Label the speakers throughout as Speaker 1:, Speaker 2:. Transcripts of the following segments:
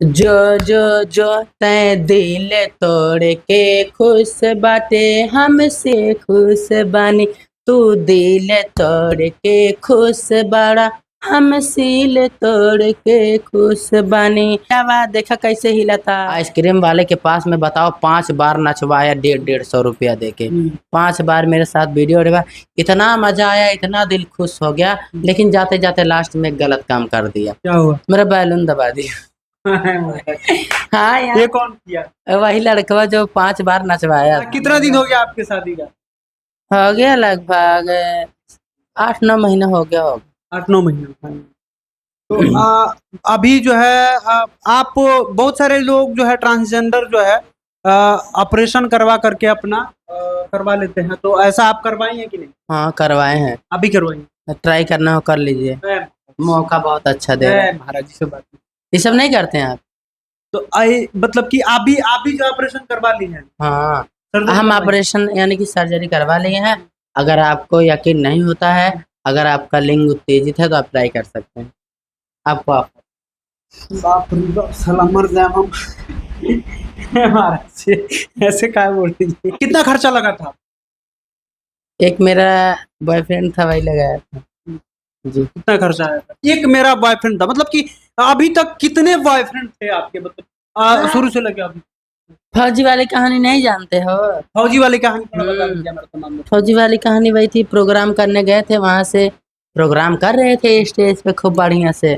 Speaker 1: जो जो जो तै दिल तोड़ के खुश बाटे हमसे खुश बानी। तू दिल तोड़ के खुश बड़ा हम सील तोड़ के खुश बानी। क्या बात, देखा कैसे हिला था। आइसक्रीम वाले के पास में बताओ 5 बार नचवाया 150 रुपया देके। 5 बार मेरे साथ वीडियो देखा, इतना मजा आया, इतना दिल खुश हो गया। लेकिन जाते जाते लास्ट में गलत काम कर दिया।
Speaker 2: क्या हुआ?
Speaker 1: मेरा बैलून दबा दिया। हाँ यार,
Speaker 2: ये कौन किया?
Speaker 1: वही लड़का जो 5 बार नचवाया।
Speaker 2: कितना दिन हो गया आपके शादी का?
Speaker 1: हो गया लगभग 8-9 महीना हो गया होगा।
Speaker 2: 8-9 महीने। तो अभी जो है आप बहुत सारे लोग जो है ट्रांसजेंडर जो है ऑपरेशन करवा करके अपना करवा लेते हैं, तो ऐसा आप करवाई हैं कि नहीं?
Speaker 1: हाँ करवाए हैं।
Speaker 2: अभी करवाई?
Speaker 1: ट्राई करना हो कर लीजिए, मौका बहुत अच्छा दे रहा है।
Speaker 2: महाराज जी से बात
Speaker 1: ये सब नहीं करते हैं आप?
Speaker 2: तो मतलब कि आप भी जो ऑपरेशन करवा ली हैं?
Speaker 1: हाँ,
Speaker 2: सर्जरी
Speaker 1: हम
Speaker 2: करवाई?
Speaker 1: ऑपरेशन यानी कि सर्जरी करवा लिए हैं। अगर आपको यकीन नहीं होता है, अगर आपका लिंग उत्तेजित है तो आप ट्राई कर सकते हैं। आपको
Speaker 2: बाप रे बाप, साला मर जाए हम। महाराज जी ऐसे क्या बोल रही है? कितना खर्चा लगा था?
Speaker 1: एक मेरा बॉयफ्रेंड था, वही लगाया था जी।
Speaker 2: कितना खर्चा आया था? एक मेरा बॉयफ्रेंड था, मतलब कि अभी तक कितने बॉयफ्रेंड थे आपके, मतलब शुरू से लेके अभी?
Speaker 1: फौजी वाली कहानी नहीं जानते हो?
Speaker 2: फौजी वाली कहानी थोड़ा बता दीजिए हमारे तमाम लोग।
Speaker 1: फौजी वाली कहानी वही थी, प्रोग्राम करने गए थे, वहां से प्रोग्राम कर रहे थे स्टेज पे खूब बढ़िया से।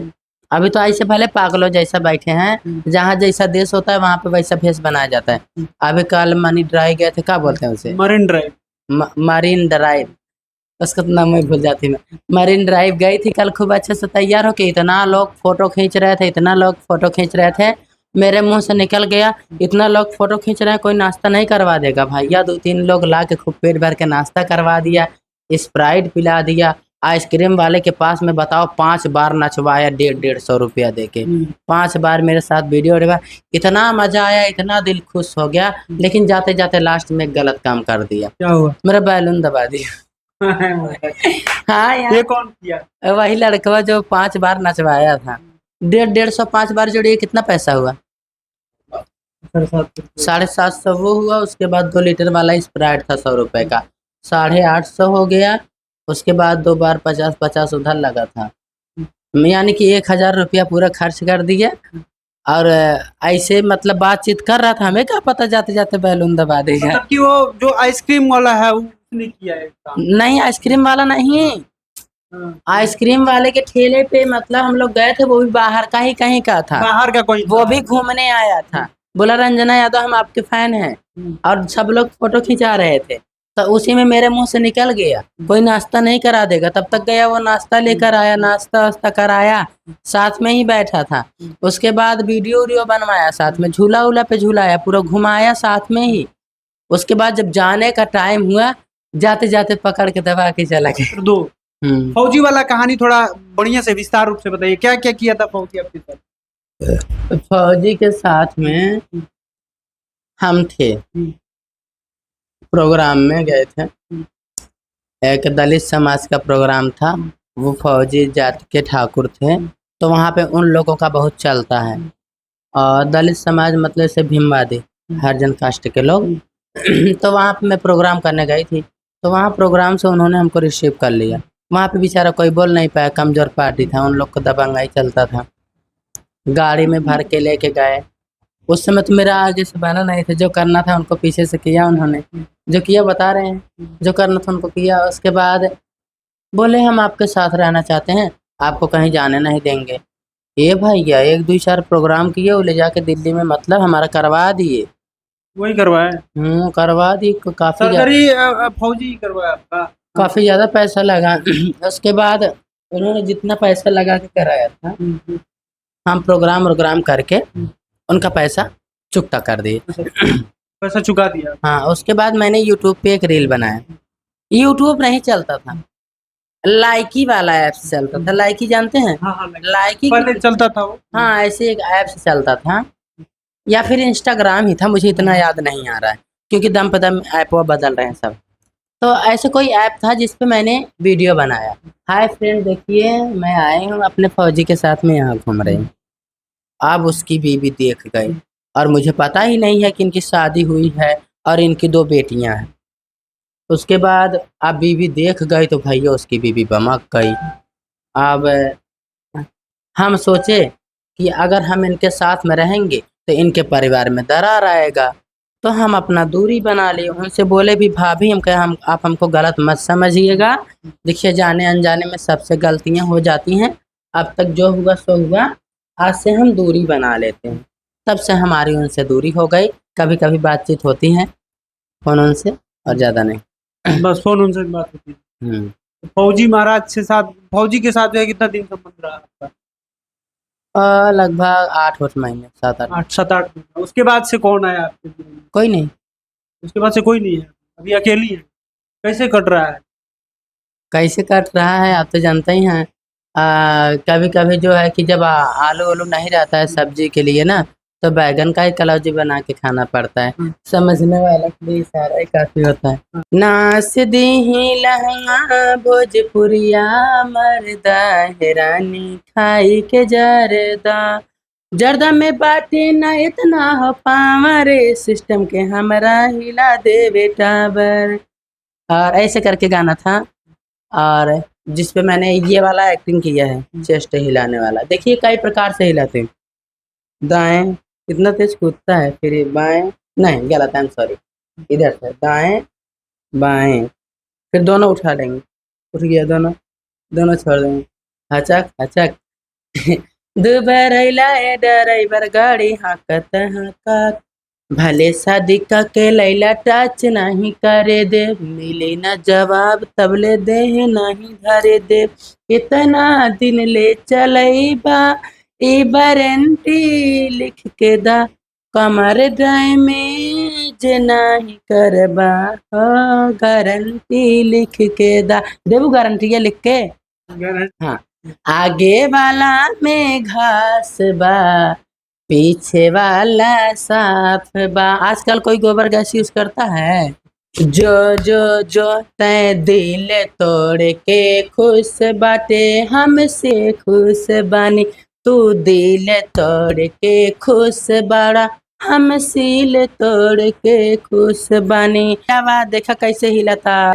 Speaker 1: अभी तो ऐसे भले पागलों जैसा बैठे हैं, जहाँ जैसा देश होता है वहां पे वैसा भेष बनाया जाता है। अभी कल मनी ड्राइव गए थे, क्या बोलते हैं उसे?
Speaker 2: Marine drive.
Speaker 1: मरीन ड्राइव, उसका तो नाम मैं भूल जाती मैं। मरीन ड्राइव गई थी कल, खूब अच्छे से तैयार होके, इतना लोग फोटो खींच रहे थे, इतना लोग फोटो खींच रहे थे, मेरे मुंह से निकल गया, इतना लोग फोटो खींच रहे हैं, कोई नाश्ता नहीं करवा देगा भैया? 2-3 लोग ला के खूब पेट भर के नाश्ता करवा दिया, स्प्राइट पिला दिया। आइसक्रीम वाले के पास में बताओ 5 बार नचवाया 150-150 रुपया देके। 5 बार मेरे साथ वीडियो देखा, इतना मजा आया, इतना दिल खुश हो गया। लेकिन जाते जाते लास्ट में गलत काम कर दिया।
Speaker 2: क्या हुआ?
Speaker 1: मेरा बैलून दबा दिया। हाँ यार,
Speaker 2: ये कौन किया?
Speaker 1: वही लड़का जो 5 बार नचवाया था। 150 5 बार जोड़िए, कितना पैसा हुआ? 750 वो हुआ। उसके बाद 2 लीटर वाला स्प्राइट था 100 रुपए का, 850 हो गया। उसके बाद 2 बार 50-50 उधर लगा था, यानी कि 1000 रुपया पूरा खर्च कर दिया। और ऐसे मतलब बातचीत कर रहा था, हमें क्या पता जाते जाते बैलून दबा देगा।
Speaker 2: मतलब कि वो जो आइसक्रीम वाला है उसने किया है काम?
Speaker 1: नहीं, आइसक्रीम वाला नहीं, आइसक्रीम वाले के ठेले पे मतलब हम लोग गए थे, वो भी बाहर का ही कहीं का था,
Speaker 2: बाहर का कोई?
Speaker 1: वो भी घूमने आया था। बोला रंजना यादव हम आपके फैन हैं, और सब लोग फोटो खिंचा रहे थे। तो उसी में मेरे मुंह से निकल गया, कोई नाश्ता नहीं करा देगा। तब तक गया वो नाश्ता लेकर आया, नाश्ता वास्ता कराया, साथ में ही बैठा था। उसके बाद वीडियो बनवाया, साथ में झूला उला पे झूलाया, पूरा घुमाया साथ में ही। उसके बाद जब जाने का टाइम हुआ, जाते जाते पकड़ के दबा के चला गया।
Speaker 2: दो फौजी वाला कहानी थोड़ा बढ़िया से विस्तार रूप से बताइए, क्या क्या किया था फौजी आपके साथ?
Speaker 1: फौजी के साथ में हम थे, प्रोग्राम में गए थे, एक दलित समाज का प्रोग्राम था। वो फौजी जाति के ठाकुर थे, तो वहाँ पे उन लोगों का बहुत चलता है। और दलित समाज मतलब से भीमवादी, हरिजन कास्ट के लोग। तो वहाँ पे मैं प्रोग्राम करने गई थी, तो वहाँ प्रोग्राम से उन्होंने हमको रिसीव कर लिया। वहाँ पे बेचारा कोई बोल नहीं पाया, कमजोर पार्टी था, उन लोग को दबंगाई चलता था। गाड़ी में भर के लेके गए। उस समय तो मेरा आगे से बना नहीं था, जो करना था उनको पीछे से किया उन्होंने, जो किया बता रहे हैं, जो करना था उनको किया। उसके बाद बोले हम आपके साथ रहना चाहते हैं, आपको कहीं जाने नहीं देंगे। ये भैया 1-2-4 प्रोग्राम किए, वो ले जाके दिल्ली में मतलब हमारा करवा दिए।
Speaker 2: वही करवाया?
Speaker 1: करवा दी, काफी
Speaker 2: सरकारी फौजी करवाया आपका?
Speaker 1: काफी ज्यादा पैसा लगा। उसके बाद उन्होंने जितना पैसा लगा के कराया था, हम प्रोग्राम करके उनका पैसा चुकता कर दिए।
Speaker 2: पैसा चुका दिया?
Speaker 1: हाँ। उसके बाद मैंने यूट्यूब पे एक रील बनाया। यूट्यूब नहीं चलता था, लाइकी वाला ऐप चलता था। लाइकी जानते हैं?
Speaker 2: हाँ,
Speaker 1: लाइकी
Speaker 2: पहले चलता था वो।
Speaker 1: हाँ, ऐसे एक ऐप से चलता था, या फिर इंस्टाग्राम ही था, मुझे इतना याद नहीं आ रहा है, क्योंकि दम पे दम ऐप वो बदल रहे हैं सब। तो ऐसे कोई ऐप था जिस पे मैंने वीडियो बनाया। हाय फ्रेंड, देखिए मैं आई हूँ अपने फौजी के साथ में, यहाँ घूम रही हूँ। अब उसकी बीवी देख गई और मुझे पता ही नहीं है कि इनकी शादी हुई है और इनकी 2 बेटियां हैं। उसके बाद अब बीवी देख गई तो भैया उसकी बीवी बमक गई। अब हम सोचे कि अगर हम इनके साथ में रहेंगे तो इनके परिवार में दरार आएगा, तो हम अपना दूरी बना लिए। उनसे बोले भी भाभी हम कहे हम आप हमको गलत मत समझिएगा, देखिए जाने अनजाने में सबसे गलतियां हो जाती हैं, अब तक जो हुआ सो हुआ, आज से हम दूरी बना लेते हैं। तब से हमारी उनसे दूरी हो गई, कभी कभी बातचीत होती है फोन उनसे और ज़्यादा नहीं।
Speaker 2: बस फोन उनसे बात होती है।
Speaker 1: हम्म।
Speaker 2: फौजी महाराज से साथ, फौजी के साथ जो है कितना दिन संबंध रहा आपका?
Speaker 1: लगभग 8 महीने, 7-8।
Speaker 2: 8-7-8 महीने। उसके बाद से कौन आया आपके जीवन में?
Speaker 1: कोई नहीं।
Speaker 2: उसके बाद से कोई नहीं है, अभी अकेली है। कैसे कट रहा है?
Speaker 1: कैसे कट रहा है आप तो जानते ही हैं। कभी कभी जो है कि जब आलू वालू नहीं रहता है सब्जी के लिए ना, तो बैगन का ही कलौजी बना के खाना पड़ता है। समझने वाला के लिए इशारा ही काफी होता है। नास दी लहंगा भोजपुरिया मर्दा हैरानी खाई के जरदा, जर्दा में बाटे ना इतना हो पावरे, सिस्टम के हमरा हिला दे बेटा बर। और ऐसे करके गाना था, और जिस पे मैंने ये वाला एक्टिंग किया है, चेस्ट हिलाने वाला। देखिए कई प्रकार से हिलाते हैं, दाएं कितना तेज कूदता है, फिर ये बाएं, नहीं गलत, आई एम सॉरी, इधर से दाएं बाएं, फिर दोनों उठा लेंगे, उठ गया दोनों, दोनों छोड़ देंगे, हचक हचक। दुबरैला ए ड्राइवर गाड़ी हाकत हाकत, भले शादी का के लैला टच नहीं करे दे, मिले ना जवाब तबले दे नहीं धरे दे, इतना दिन ले चलैबा ई वारंटी लिख के दा, कमर डैमेज नहीं करबा हो गारंटी लिख के दा। देबू गारंटी लिख के? हाँ। आगे वाला में घास बा, पीछे वाला साफ बा। आजकल कोई गोबर गैस यूज करता है? जो जो जो तय दिल तोड़ के खुश बाटे, हमसे खुश बानी, तू दिल तोड़ के खुश बाड़ा, हम सील तोड़ के खुश बानी। क्या बात, देखा कैसे हिला था।